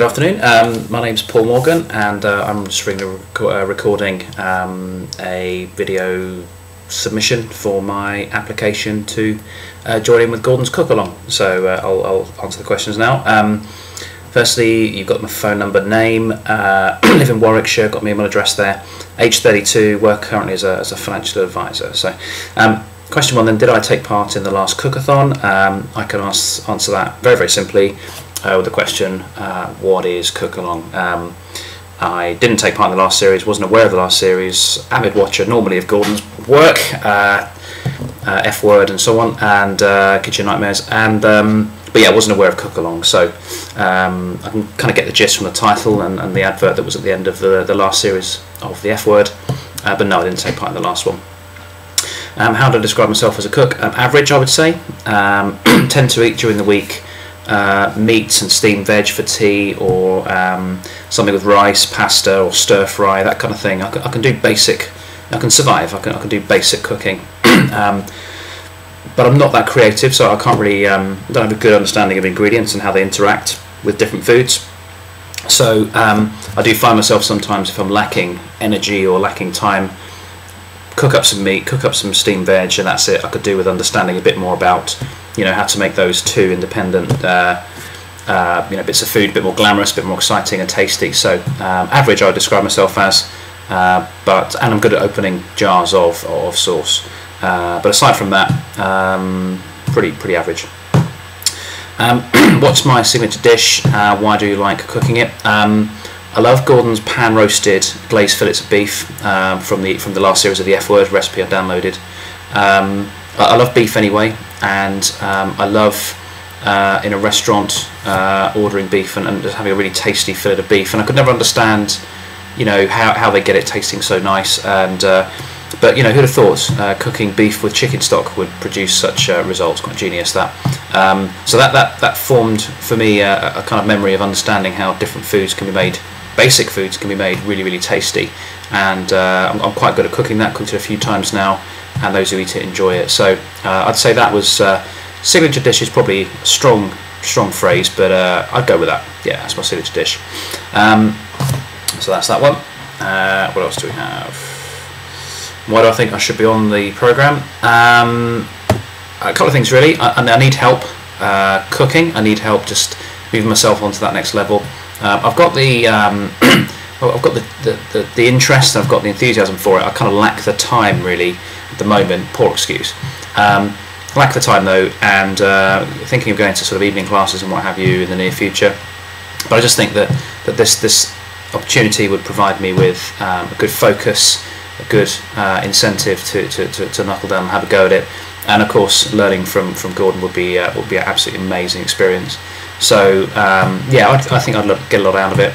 Good afternoon. My name's Paul Morgan, and I'm just recording a video submission for my application to join in with Gordon's Cook Along. So I'll answer the questions now. Firstly, you've got my phone number, name, live in Warwickshire, got my email address there, age 32, work currently as a financial advisor. So question one then, did I take part in the last Cookathon? I can answer that very, very simply with the question, what is Cook Along? I didn't take part in the last series, wasn't aware of the last series, avid watcher normally of Gordon's work, F Word and so on, and Kitchen Nightmares, and but yeah, I wasn't aware of Cook Along, so I can kind of get the gist from the title and the advert that was at the end of the last series of the F Word, but no, I didn't take part in the last one. How do I describe myself as a cook? Average, I would say. Tend to eat during the week meats and steamed veg for tea, or something with rice, pasta, or stir fry, that kind of thing. I can do basic. I can survive. I can do basic cooking, but I'm not that creative, so I can't really don't have a good understanding of ingredients and how they interact with different foods. So I do find myself sometimes, if I'm lacking energy or lacking time, cook up some meat, cook up some steamed veg, and that's it. I could do with understanding a bit more about, you know, how to make those two independent bits of food a bit more glamorous, a bit more exciting and tasty. So average I would describe myself as, and I'm good at opening jars of sauce. But aside from that, pretty average. What's my signature dish? Why do you like cooking it? I love Gordon's pan roasted glazed fillets of beef from the last series of the F Word recipe I downloaded. I love beef anyway, and I love in a restaurant ordering beef and just having a really tasty fillet of beef. And I could never understand, you know, how they get it tasting so nice. And but you know, who'd have thought cooking beef with chicken stock would produce such results? Quite genius that. So that formed for me a kind of memory of understanding how different foods can be made. Basic foods can be made really, really tasty, and I'm quite good at cooking that. Cooked it a few times now, and those who eat it enjoy it. So I'd say that was signature dish is probably a strong phrase, but I'd go with that. Yeah, that's my signature dish. So that's that one. What else do we have? Why do I think I should be on the programme? A couple of things really. I need help cooking. I need help just moving myself onto that next level. I've got the the interest, and I've got the enthusiasm for it. I kind of lack the time really at the moment. Poor excuse. Lack the time though, and thinking of going to sort of evening classes and what have you in the near future. But I just think that this opportunity would provide me with a good focus, a good incentive to knuckle down and have a go at it. And of course, learning from Gordon would be an absolutely amazing experience. So yeah, I think I'd get a lot out of it,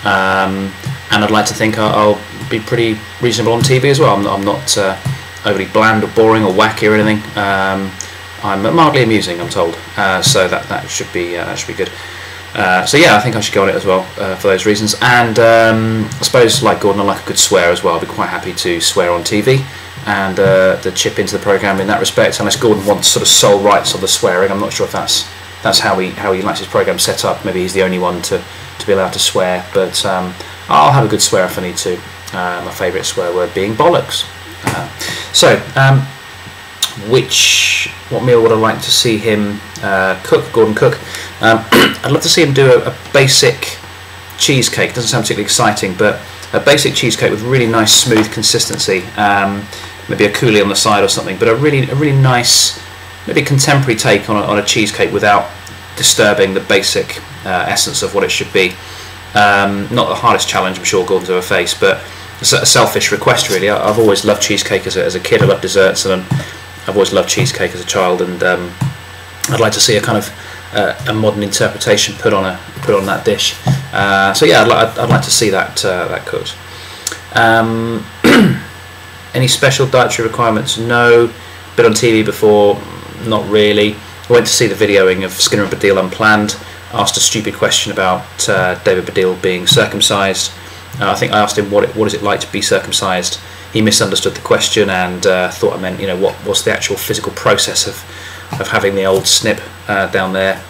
and I'd like to think I'll be pretty reasonable on TV as well. I'm not overly bland or boring or wacky or anything. I'm mildly amusing, I'm told. So that should be good. So yeah, I think I should go on it as well for those reasons. And I suppose, like Gordon, I like a good swear as well. I'll be quite happy to swear on TV and to chip into the programme in that respect. Unless Gordon wants sort of sole rights on the swearing, I'm not sure if that's how he likes his programme set up. Maybe he's the only one to be allowed to swear, but I'll have a good swear if I need to. My favourite swear word being bollocks. What meal would I like to see him cook, Gordon cook? I'd love to see him do a basic cheesecake. Doesn't sound particularly exciting, but a basic cheesecake with really nice smooth consistency. Maybe a coulis on the side or something, but a really nice, maybe contemporary take on a cheesecake without disturbing the basic essence of what it should be. Not the hardest challenge I'm sure Gordon's ever faced, but it's a selfish request really. I've always loved cheesecake as a kid. I love desserts, and I've always loved cheesecake as a child, and I'd like to see a kind of a modern interpretation put on that dish. So yeah, I'd like to see that cooked. Any special dietary requirements? No. Been on TV before. Not really. I went to see the videoing of Skinner and Baddiel Unplanned, asked a stupid question about David Baddiel being circumcised. I think I asked him what is it like to be circumcised. He misunderstood the question and thought I meant, you know, what's the actual physical process of having the old snip down there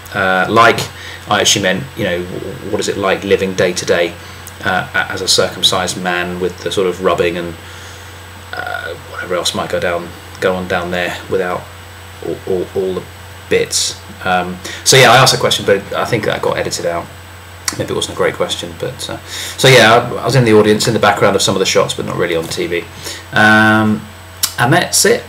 like. I actually meant, you know, what is it like living day to day as a circumcised man with the sort of rubbing and whatever else might go on down there without all the bits. So yeah, I asked a question, but I think that got edited out. Maybe it wasn't a great question, but so yeah, I was in the audience, in the background of some of the shots, but not really on TV. And that's it.